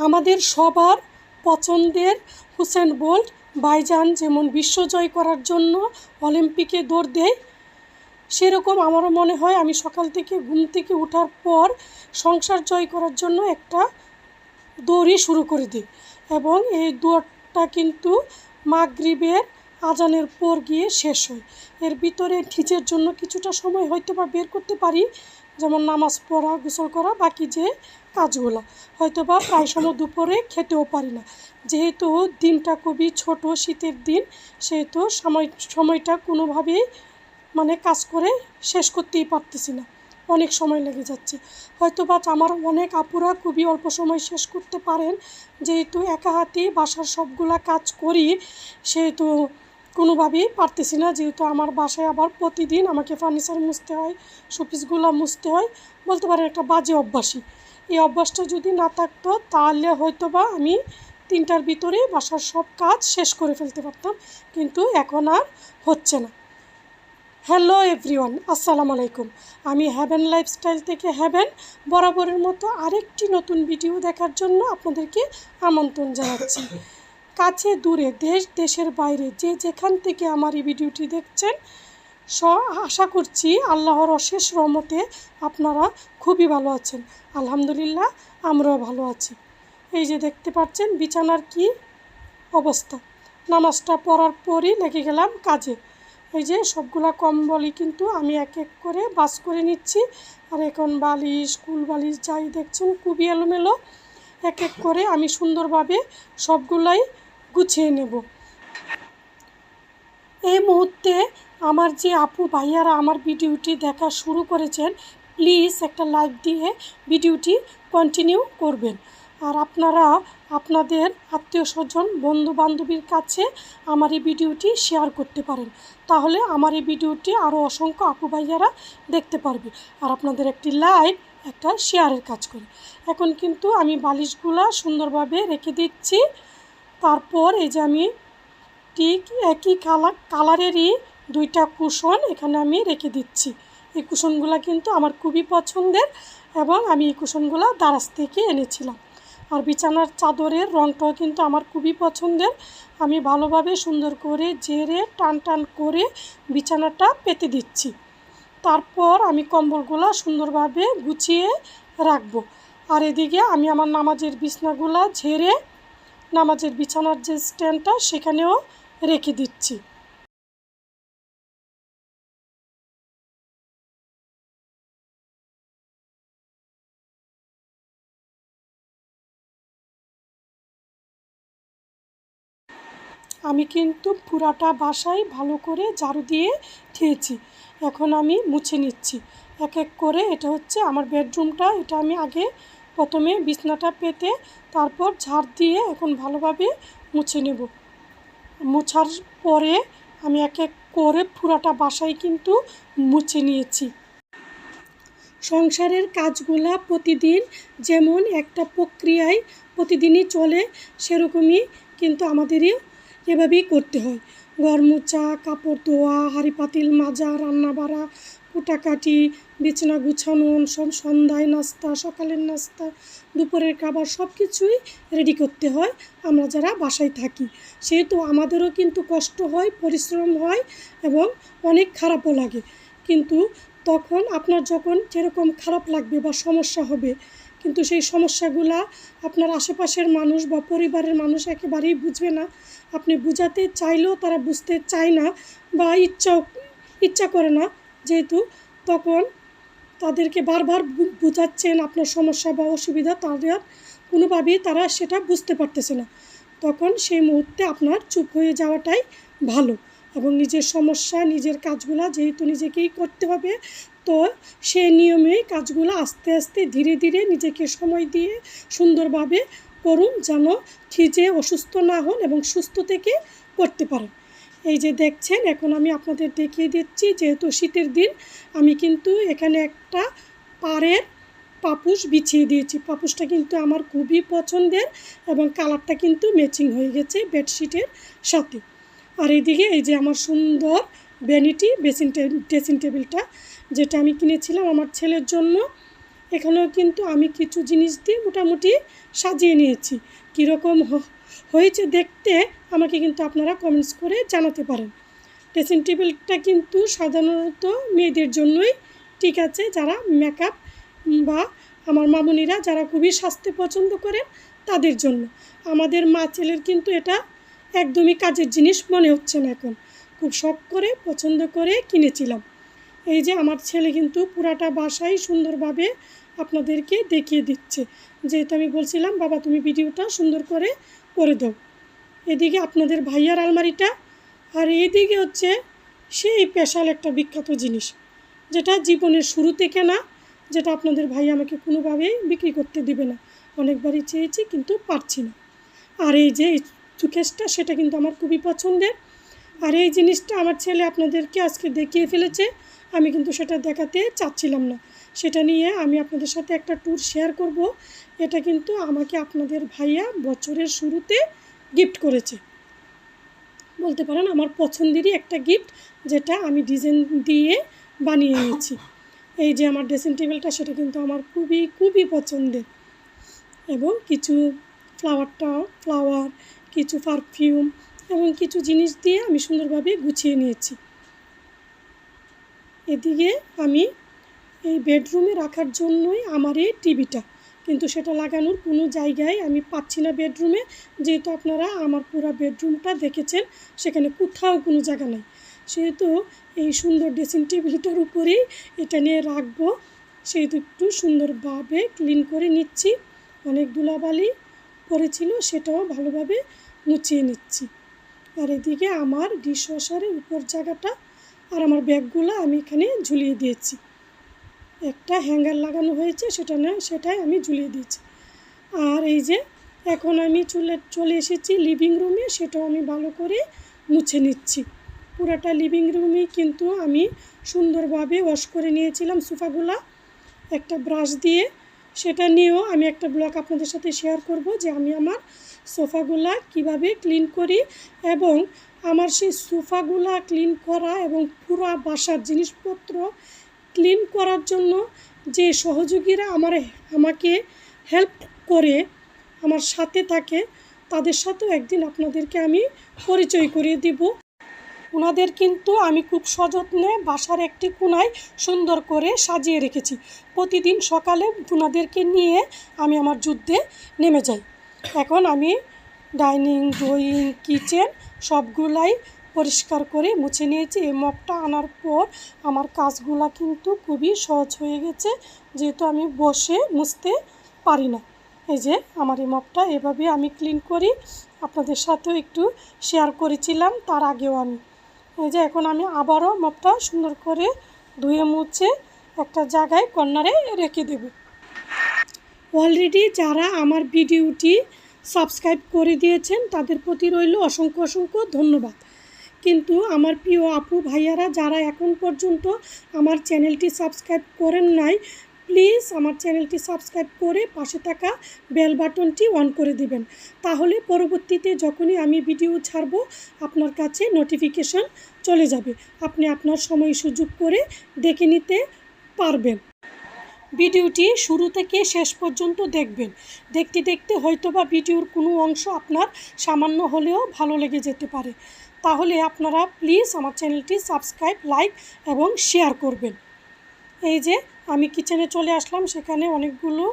আমাদের সবার পছন্দের হুসেন বোল্ট ভাইজান যেমন বিশ্বজয় করার জন্য অলিম্পিকে দৌড় দেয়, সেরকম আমারও মনে হয় আমি সকাল থেকে ঘুম থেকে ওঠার পর সংসার জয় করার জন্য একটা দৌড়ই শুরু করে দিই। এবং এই দৌড়টা কিন্তু মাগরিবের আজানের পর গিয়ে শেষ হয়। এর ভিতরে নিজের জন্য কিছুটা সময় হয়তো বা বের করতে পারি, যেমন নামাজ পড়া, গোসল করা, বাকি যে কাজগুলো হয়তো বা প্রায় সময় দুপুরে খেতেও পারি না, যেহেতু দিনটা খুবই ছোট, শীতের দিন, সেহেতু সময়টা কোনোভাবেই কাজ করে শেষ করতেই পারতেছি না, অনেক সময় লেগে যাচ্ছে। হয়তো বা আমার অনেক আপুরা খুবই অল্প সময় শেষ করতে পারেন, যেহেতু একা হাতেই বাসার সবগুলা কাজ করি, সেহেতু কোনোভাবেই পারতেছি না। যেহেতু আমার বাসায় আবার প্রতিদিন আমাকে ফার্নিচার মুছতে হয়, শোপিসগুলো মুছতে হয়, বলতে পারেন একটা বাজে অভ্যাসই। এই অভ্যাসটা যদি না থাকতো তাহলে হয়তো বা আমি 3টার ভিতরেই বাসার সব কাজ শেষ করে ফেলতে পারতাম, কিন্তু এখন আর হচ্ছে না। হ্যালো এভরিওয়ান, আসসালামু আলাইকুম। আমি হ্যাভেন লাইফস্টাইল থেকে হ্যাভেন বরাবরের মতো আরেকটি নতুন ভিডিও দেখার জন্য আপনাদেরকে আমন্ত্রণ জানাচ্ছি। কাছে দূরে, দেশের বাইরে যে যেখান থেকে আমার এই ভিডিওটি দেখছেন, আশা করছি আল্লাহর অশেষ রহমতে আপনারা খুবই ভালো আছেন। আলহামদুলিল্লাহ, আমরাও ভালো আছি। এই যে দেখতে পাচ্ছেন বিছানার কি অবস্থা। নামাজটা পড়ার পরই লেগে গেলাম কাজে। এই যে সবগুলা কম্বলই কিন্তু আমি এক এক করে বাস করে নিচ্ছি। আর এখন বালিশ, কুল বালিশ যাই দেখছেন খুবই এলোমেলো, এক এক করে আমি সুন্দরভাবে সবগুলাই গুছিয়ে নেব। এই মুহূর্তে আমার যে আপু ভাইয়ারা আমার ভিডিওটি দেখা শুরু করেছেন, প্লিজ একটা লাইক দিয়ে ভিডিওটি কন্টিনিউ করবেন। আর আপনারা আপনাদের আত্মীয় স্বজন, বন্ধু বান্ধবীর কাছে আমার এই ভিডিওটি শেয়ার করতে পারেন, তাহলে আমার এই ভিডিওটি আরও অসংখ্য আপু ভাইয়ারা দেখতে পারবে। আর আপনাদের একটি লাইক একটা শেয়ারের কাজ করে। এখন কিন্তু আমি বালিশগুলা সুন্দরভাবে রেখে দিচ্ছি। তারপর এই যে আমি ঠিক একই কালারেরই 2টা কুশন এখানে আমি রেখে দিচ্ছি। এই কুশনগুলো কিন্তু আমার খুবই পছন্দের এবং আমি এই কুশনগুলো দারাজ থেকে এনেছিলাম। আর বিছানার চাদরের রঙটাও কিন্তু আমার খুবই পছন্দের। আমি ভালোভাবে সুন্দর করে ঝেড়ে টান টান করে বিছানাটা পেতে দিচ্ছি। তারপর আমি কম্বলগুলো সুন্দরভাবে গুছিয়ে রাখবো। আর এদিকে আমি আমার নামাজের বিছানাগুলো ঝেড়ে নামাজের বিছানার যে স্ট্যান্ডটা সেখানেও রেখে দিচ্ছি। আমি কিন্তু পুরাটা বাসায় ভালো করে ঝাড়ু দিয়ে দিয়েছি। এখন আমি মুছে নিচ্ছি এক এক করে। এটা হচ্ছে আমার বেডরুমটা, এটা আমি আগে প্রথমে বিছনাটা পেতে তারপর ঝাড় দিয়ে এখন ভালোভাবে মুছে নেব। মোছার পরে আমি এক এক করে পুরাটা বাসায় কিন্তু মুছে নিয়েছি। সংসারের কাজগুলা প্রতিদিন যেমন একটা প্রক্রিয়ায় প্রতিদিনই চলে, সেরকমই কিন্তু আমাদেরই এভাবেই করতে হয়। ঘর মোছা, কাপড় ধোয়া, হাঁড়ি পাতিল মাজা, রান্না বাড়া, কুটাকাটি, বিছানা গুছানো, সন্ধ্যায় নাস্তা, সকালের নাস্তা, দুপুরের খাবার সব কিছুই রেডি করতে হয় আমরা যারা বাসায় থাকি। সেহেতু আমাদেরও কিন্তু কষ্ট হয়, পরিশ্রম হয় এবং অনেক খারাপও লাগে। কিন্তু তখন আপনার যখন যেরকম খারাপ লাগবে বা সমস্যা হবে, কিন্তু সেই সমস্যাগুলা আপনার আশেপাশের মানুষ বা পরিবারের মানুষ একেবারেই বুঝবে না। আপনি বুঝাতে চাইলেও তারা বুঝতে চায় না বা ইচ্ছা করে না, যেহেতু তখন তাদেরকে বারবার বোঝাচ্ছেন আপনার সমস্যা বা অসুবিধা, তাদের কোনোভাবেই তারা সেটা বুঝতে পারতেছে না। তখন সেই মুহূর্তে আপনার চুপ হয়ে যাওয়াটাই ভালো এবং নিজের সমস্যা, নিজের কাজগুলো যেহেতু নিজেকেই করতে হবে, তো সেই নিয়মেই কাজগুলো আস্তে আস্তে ধীরে ধীরে নিজেকে সময় দিয়ে সুন্দরভাবে করুন, যেন খিজে অসুস্থ না হন এবং সুস্থ থেকে করতে পারেন। এই যে দেখছেন, এখন আমি আপনাদের দেখিয়ে দিচ্ছি, যেহেতু শীতের দিন আমি কিন্তু এখানে একটা পাড়ের পাপোশ বিছিয়ে দিয়েছি। পাপোশটা কিন্তু আমার খুবই পছন্দের এবং কালারটা কিন্তু ম্যাচিং হয়ে গেছে বেডশিটের সাথে। আর এদিকে এই যে আমার সুন্দর ভ্যানিটি ড্রেসিং টেবিলটা, যেটা আমি কিনেছিলাম আমার ছেলের জন্য, এখানেও কিন্তু আমি কিছু জিনিস দিয়ে মোটামুটি সাজিয়ে নিয়েছি। কীরকম হয়েছে দেখতে আমাকে কিন্তু আপনারা কমেন্টস করে জানাতে পারেন। ড্রেসিং টেবিলটা কিন্তু সাধারণত মেয়েদের জন্যই ঠিক আছে, যারা মেকআপ বা আমার মামুনিরা যারা খুবই স্বাস্থ্য পছন্দ করেন তাদের জন্য। আমাদের মা ছেলের কিন্তু এটা একদমই কাজের জিনিস মনে হচ্ছে না এখন। খুব শখ করে পছন্দ করে কিনেছিলাম। এই যে আমার ছেলে কিন্তু পুরাটা বাসায় সুন্দরভাবে আপনাদেরকে দেখিয়ে দিচ্ছে, যেহেতু আমি বলছিলাম বাবা তুমি ভিডিওটা সুন্দর করে দাও। এদিকে আপনাদের ভাইয়ার আলমারিটা, আর এইদিকে হচ্ছে সেই স্পেশাল একটা বিখ্যাত জিনিস, যেটা জীবনের শুরু থেকে না, যেটা আপনাদের ভাই আমাকে কোনোভাবেই বিক্রি করতে দিবে না। অনেকবারই চেয়েছি কিন্তু পারছি না। আর এই যে সুকেসটা, সেটা কিন্তু আমার খুবই পছন্দের। আর এই জিনিসটা আমার ছেলে আপনাদেরকে আজকে দেখিয়ে ফেলেছে, আমি কিন্তু সেটা দেখাতে চাচ্ছিলাম না। সেটা নিয়ে আমি আপনাদের সাথে একটা ট্যুর শেয়ার করব। এটা কিন্তু আমাকে আপনাদের ভাইয়া বছরের শুরুতে গিফট করেছে, বলতে পারেন আমার পছন্দেরই একটা গিফট, যেটা আমি ডিজাইন দিয়ে বানিয়ে নিয়েছি। এই যে আমার ড্রেসিং টেবিলটা, সেটা কিন্তু আমার খুবই খুবই পছন্দের। এবং কিছু ফ্লাওয়ার, কিছু পারফিউম এবং কিছু জিনিস দিয়ে আমি সুন্দরভাবে গুছিয়ে নিয়েছি। এদিকে আমি এই বেডরুমে রাখার জন্যই আমার এই টিভিটা, কিন্তু সেটা লাগানোর কোনো জায়গায় আমি পাচ্ছি না বেডরুমে। যেহেতু আপনারা আমার পুরো বেডরুমটা দেখেছেন, সেখানে কোথাও কোনো জায়গা নেই, সেহেতু এই সুন্দর ড্রেসিং টেবিলটার উপরেই এটা নিয়ে রাখবো। সেহেতু একটু সুন্দরভাবে ক্লিন করে নিচ্ছি। অনেক ধুলাবালি পড়েছিল, সেটাও ভালোভাবে মুছিয়ে নিচ্ছি। আর এদিকে আমার ডিশওয়াশারের উপর জায়গাটা আর আমার ব্যাগগুলো আমি এখানে ঝুলিয়ে দিয়েছি। একটা হ্যাঙ্গার লাগানো হয়েছে, সেটাই আমি ঝুলিয়ে দিয়েছি। আর এই যে এখন আমি চলে এসেছি লিভিং রুমে, সেটাও আমি ভালো করে মুছে নিচ্ছি। পুরাটা লিভিং রুমই কিন্তু আমি সুন্দরভাবে ওয়াশ করে নিয়েছিলাম সোফাগুলা একটা ব্রাশ দিয়ে। সেটা নিয়েও আমি একটা ব্লগ আপনাদের সাথে শেয়ার করব, যে আমি আমার সোফাগুলা কিভাবে ক্লিন করি, এবং আমার সেই সোফাগুলা ক্লিন করা এবং পুরো বাসার জিনিসপত্র ক্লিন করার জন্য যে সহযোগীরা আমাকে হেল্প করে, আমার সাথে থাকে, তাদের সাথেও একদিন আপনাদেরকে আমি পরিচয় করিয়ে দিব। ওনাদের কিন্তু আমি খুব সযত্নে বাসার একটি কোণায় সুন্দর করে সাজিয়ে রেখেছি। প্রতিদিন সকালে ওনাদেরকে নিয়ে আমি আমার যুদ্ধে নেমে যাই। এখন আমি ডাইনিং, ড্রয়িং, কিচেন সবগুলাই পরিষ্কার করে মুছে নিয়েছি। এই মপটা আনার পর আমার কাজগুলা কিন্তু খুবই সহজ হয়ে গেছে, যেহেতু আমি বসে মুছতে পারি না। এই যে আমার এই মপটা এভাবে আমি ক্লিন করি, আপনাদের সাথেও একটু শেয়ার করেছিলাম তার আগেও আমি। এই যে এখন আমি আবারও মপটা সুন্দর করে ধুয়ে মুছে একটা জায়গায় কর্নারে রেখে দেব। অলরেডি যারা আমার ভিডিওটি সাবস্ক্রাইব করে দিয়েছেন তাদের প্রতি রইল অসংখ্য অসংখ্য ধন্যবাদ। কিন্তু আমার প্রিয় আপু ভাইয়ারা যারা এখন পর্যন্ত আমার চ্যানেলটি সাবস্ক্রাইব করেন নাই, প্লিজ আমার চ্যানেলটি সাবস্ক্রাইব করে পাশে থাকা বেল বাটনটি অন করে দিবেন। তাহলে পরবর্তীতে যখনই আমি ভিডিও ছাড়ব আপনার কাছে নোটিফিকেশন চলে যাবে, আপনি আপনার সময় সুযোগ করে দেখে নিতে পারবেন। ভিডিওটি শুরু থেকে শেষ পর্যন্ত দেখবেন। দেখতে দেখতে হয়তোবা ভিডিওর কোনো অংশ আপনার সামান্য হলেও ভালো লেগে যেতে পারে। তাহলে আপনারা প্লিজ আমার চ্যানেলটি সাবস্ক্রাইব, লাইক এবং শেয়ার করবেন। এই যে আমি কিচেনে চলে আসলাম, সেখানে অনেকগুলো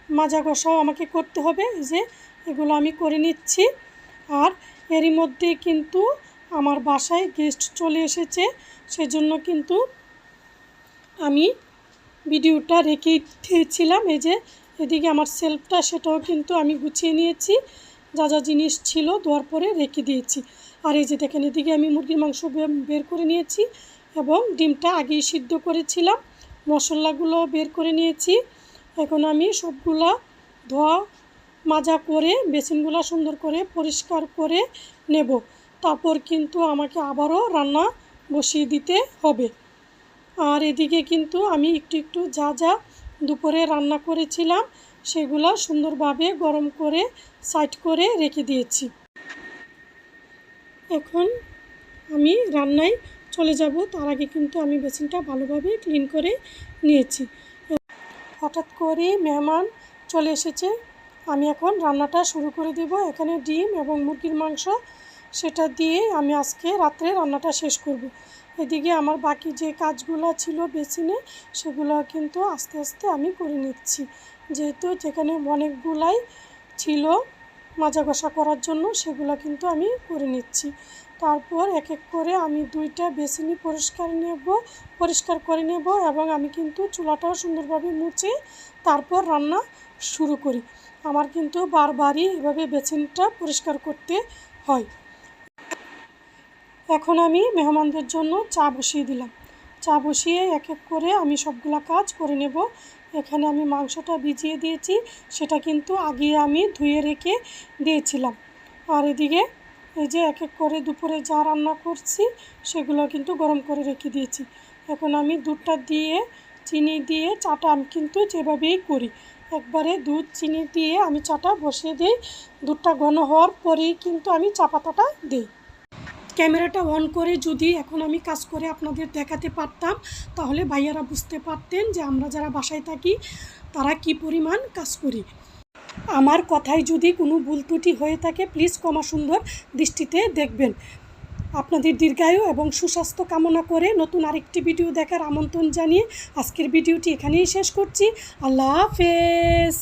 মাজা ঘষাও আমাকে করতে হবে। এই যে এগুলো আমি করে নিচ্ছি। আর এরই মধ্যে কিন্তু আমার বাসায় গেস্ট চলে এসেছে, সেজন্য কিন্তু আমি ভিডিওটা রেখে দিয়েছিলাম। এই যে এদিকে আমার সেলফটা, সেটাও কিন্তু আমি গুছিয়ে নিয়েছি, যা যা জিনিস ছিল ধোয়ার পরে রেখে দিয়েছি। আর এই যে দেখেন এদিকে আমি মুরগির মাংস বের করে নিয়েছি এবং ডিমটা আগেই সিদ্ধ করেছিলাম, মশলাগুলো বের করে নিয়েছি। এখন আমি সবগুলা ধোয়া মাজা করে বেসিনগুলো সুন্দর করে পরিষ্কার করে নেব। তারপর কিন্তু আমাকে আবারও রান্না বসিয়ে দিতে হবে। আর এদিকে কিন্তু আমি একটু যা যা দুপুরে রান্না করেছিলাম সেগুলো সুন্দরভাবে গরম করে সাইড করে রেখে দিয়েছি। এখন আমি রান্নায় চলে যাব, তার আগে কিন্তু আমি বেসিনটা ভালোভাবে ক্লিন করে নিয়েছি। হঠাৎ করেই মেহমান চলে এসেছে। আমি এখন রান্নাটা শুরু করে দেব। এখানে ডিম এবং মুরগির মাংস সেটা দিয়ে আমি আজকে রাত্রে রান্নাটা শেষ করব। এদিকে আমার বাকি যে কাজগুলো ছিল বেসিনে সেগুলো কিন্তু আস্তে আস্তে আমি করে নিচ্ছি, যেহেতু যেখানে অনেকগুলাই ছিল মাজা ঘষা করার জন্য সেগুলো কিন্তু আমি করে নিচ্ছি। তারপর এক এক করে আমি 2টা বেসিনি পরিষ্কার করে নেব এবং আমি কিন্তু চুলাটাও সুন্দরভাবে মুছে তারপর রান্না শুরু করি। আমার কিন্তু বারবারই এভাবে বেসিনটা পরিষ্কার করতে হয়। এখন আমি মেহমানদের জন্য চা বসিয়ে দিলাম। চা বসিয়ে এক এক করে আমি সবগুলা কাজ করে নেব। এখানে আমি মাংসটা ভিজিয়ে দিয়েছি, সেটা কিন্তু আগে আমি ধুয়ে রেখে দিয়েছিলাম। আর এদিকে এই যে এক এক করে দুপুরে যা রান্না করছি সেগুলো কিন্তু গরম করে রেখে দিয়েছি। এখন আমি দুধটা দিয়ে চিনি দিয়ে চাটা আমি কিন্তু যেভাবেই করি, একবারে দুধ চিনি দিয়ে আমি চাটা বসিয়ে দিই। দুধটা ঘন হওয়ার পরেই কিন্তু আমি চা পাতাটা দিই। ক্যামেরাটা অন করে যদি এখন আমি কাজ করে আপনাদের দেখাতে পারতাম তাহলে ভাইয়ারা বুঝতে পারতেন যে আমরা যারা বাসায় থাকি তারা কি পরিমাণ কাজ করি। আমার কথায় যদি কোনো ভুল ত্রুটি হয়ে থাকে প্লিজ ক্ষমা সুন্দর দৃষ্টিতে দেখবেন। আপনাদের দীর্ঘায়ু এবং সুস্বাস্থ্য কামনা করে নতুন আরেকটি ভিডিও দেখার আমন্ত্রণ জানিয়ে আজকের ভিডিওটি এখানেই শেষ করছি। আল্লাহ হাফেজ।